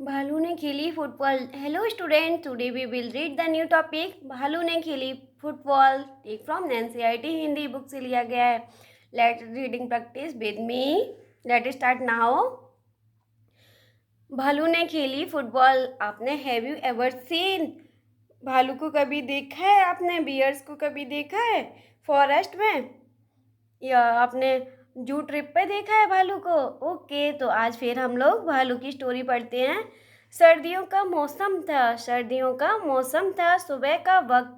भालू ने खेली football. Hello student, today we will read the new topic. भालू ने खेली football. Take from NCERT Hindi book से लिया गया है। Let reading practice with me. Let start now. भालू ने खेली फुटबॉल। आपने हैव यू एवर सीन, भालू को कभी देखा है? आपने बियर्स को कभी देखा है फॉरेस्ट में, या आपने जू ट्रिप पे देखा है भालू को? ओके, तो आज फिर हम लोग भालू की स्टोरी पढ़ते हैं। सर्दियों का मौसम था। सुबह का वक्त,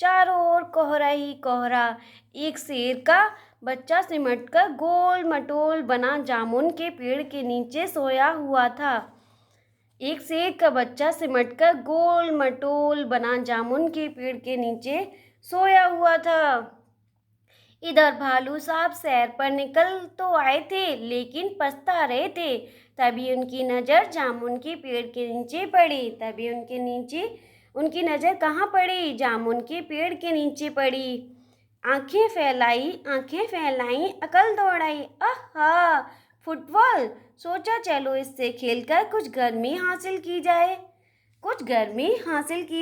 चारों ओर कोहरा ही कोहरा। एक शेर का बच्चा सिमट कर गोल मटोल बना जामुन के पेड़ के नीचे सोया हुआ था। एक शेर का बच्चा सिमटकर गोल मटोल बना जामुन के पेड़ के नीचे सोया हुआ था। इधर भालू साहब सैर पर निकल तो आए थे, लेकिन पछता रहे थे। तभी उनकी नज़र जामुन के पेड़ के नीचे पड़ी। उनकी नज़र कहाँ पड़ी? जामुन के पेड़ के नीचे पड़ी। आंखें फैलाई, अकल दौड़ाई। आहा, फुटबॉल! सोचा चलो इससे खेलकर कुछ गर्मी हासिल की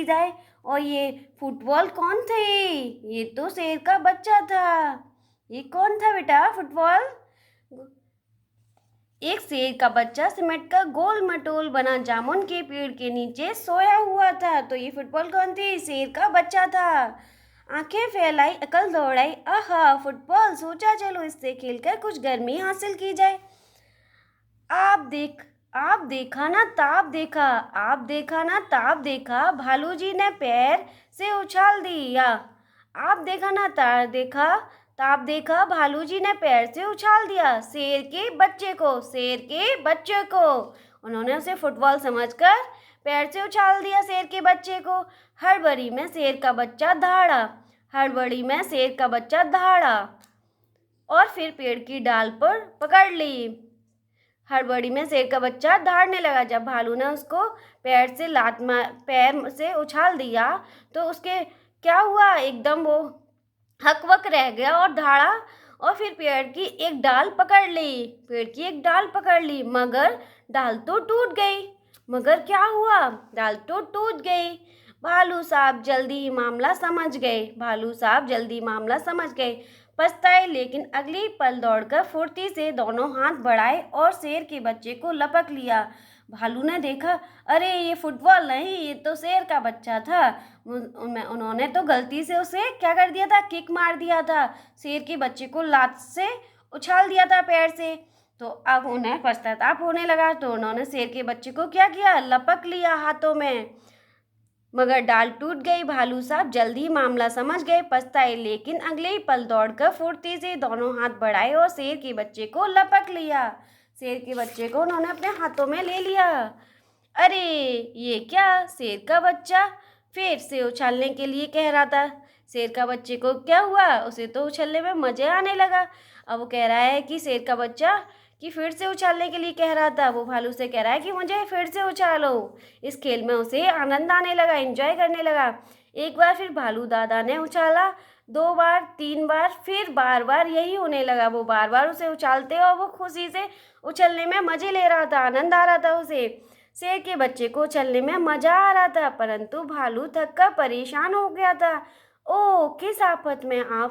जाए। और ये फुटबॉल कौन थे? ये तो शेर का बच्चा था। ये कौन था बेटा फुटबॉल? एक शेर का बच्चा सिमटकर गोल मटोल बना जामुन के पेड़ के नीचे सोया हुआ था। तो ये फुटबॉल कौन थी? शेर का बच्चा था। आंखें फैलाई, अकल दौड़ाई। आहा, फुटबॉल! सोचा चलो इससे खेलकर कुछ गर्मी हासिल की जाए। आप देखा ना ताप देखा, भालू जी ने पैर से उछाल दिया। आप देखा ना ताप देखा, भालू जी ने पैर से उछाल दिया। शेर के बच्चे को उन्होंने उसे फुटबॉल समझकर पैर से उछाल दिया शेर के बच्चे को। हड़बड़ी में शेर का बच्चा दहाड़ा और फिर पेड़ की डाल पर पकड़ ली। हड़बड़ी में शेर का बच्चा दहाड़ने लगा। जब भालू ने उसको पैर से उछाल दिया तो उसके क्या हुआ? एकदम वो हकबक रह गया और दहाड़ा और फिर पेड़ की एक डाल पकड़ ली। मगर डाल तो टूट गई। मगर क्या हुआ? डाल तो टूट गई। भालू साहब जल्दी मामला समझ गए। पछताए, लेकिन अगली पल दौड़कर फुर्ती से दोनों हाथ बढ़ाए और शेर के बच्चे को लपक लिया। भालू ने देखा, अरे ये फुटबॉल नहीं, ये तो शेर का बच्चा था। उन्होंने तो गलती से उसे क्या कर दिया था? किक मार दिया था। शेर के बच्चे को लात से उछाल दिया था पैर से। तो अब उन्हें पश्चाताप होने लगा। तो उन्होंने शेर के बच्चे को क्या किया? लपक लिया हाथों में। मगर डाल टूट गई। भालू साहब जल्दी मामला समझ गए। पछताए, लेकिन अगले ही पल दौड़कर फुर्ती से दोनों हाथ बढ़ाए और शेर के बच्चे को लपक लिया। शेर के बच्चे को उन्होंने अपने हाथों में ले लिया। अरे ये क्या? शेर का बच्चा फिर से उछलने के लिए कह रहा था। शेर का बच्चे को क्या हुआ? उसे तो उछलने में मजे आने लगा। अब वो कह रहा है कि शेर का बच्चा कि फिर से उछालने के लिए कह रहा था। वो भालू से कह रहा है कि मुझे फिर से उछालो। इस खेल में उसे आनंद आने लगा, एंजॉय करने लगा। एक बार फिर भालू दादा ने उछाला, 2 बार, 3 बार, फिर बार बार यही होने लगा। वो बार बार उसे उछालते और वो खुशी से उछलने में मजे ले रहा था, आनंद आ रहा था उसे। शेर के बच्चे को उछलने में मजा आ रहा था, परंतु भालू थक कर परेशान हो गया था। ओ किस आफत में आ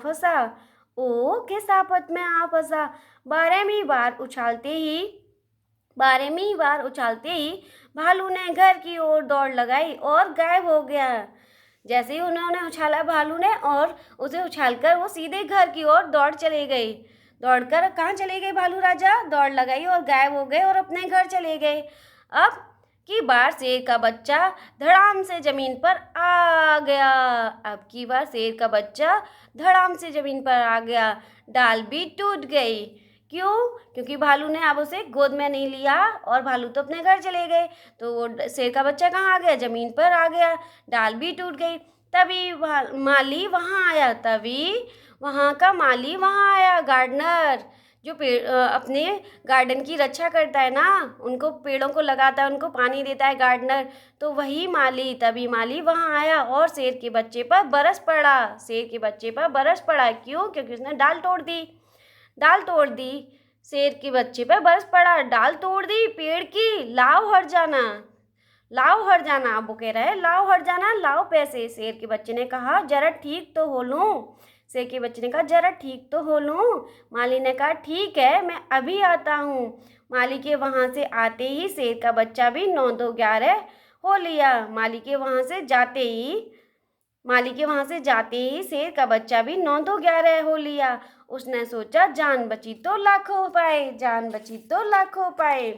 फंसा! 12वीं बार उछालते ही भालू ने घर की ओर दौड़ लगाई और गायब हो गया। जैसे ही उन्होंने उछाला भालू ने, और उसे उछालकर वो सीधे घर की ओर दौड़ चले गए। दौड़कर कहाँ चले गए भालू राजा? दौड़ लगाई और गायब हो गए और अपने घर चले गए। अब की बार शेर का बच्चा धड़ाम से जमीन पर आ गया। डाल भी टूट गई। क्यों? क्योंकि भालू ने अब उसे गोद में नहीं लिया और भालू तो अपने घर चले गए। तो वो शेर का बच्चा कहाँ आ गया? जमीन पर आ गया। डाल भी टूट गई। तभी वहाँ का माली वहाँ आया, गार्डनर, जो अपने गार्डन की रक्षा करता है ना, उनको पेड़ों को लगाता है, उनको पानी देता है गार्डनर। तो वही तभी माली वहाँ आया और शेर के बच्चे पर बरस पड़ा। क्यों? क्योंकि उसने डाल तोड़ दी। शेर के बच्चे पर बरस पड़ा, डाल तोड़ दी पेड़ की, लाओ हट जाना, लाओ हट जाना। अब वो कह रहा है लाओ हट जाना, लाओ पैसे। शेर के बच्चे ने कहा जरा ठीक तो हो लूं। शेर के बच्चे ने कहा जरा ठीक तो हो लूं। माली ने कहा ठीक है, मैं अभी आता हूँ। माली के वहाँ से आते ही शेर का बच्चा भी 9-2-11 हो लिया। माली के वहाँ से जाते ही शेर का बच्चा भी 9-2-11 हो लिया। उसने सोचा जान बची तो लाखों पाए, जान बची तो लाखों पाए,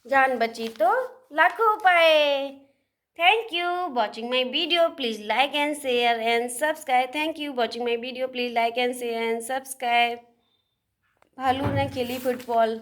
जान बची तो लाखों पाए। Thank you watching my video. Please like and share and subscribe. Thank you watching my video. Please like and share and subscribe. भालू ने खेली फुटबॉल।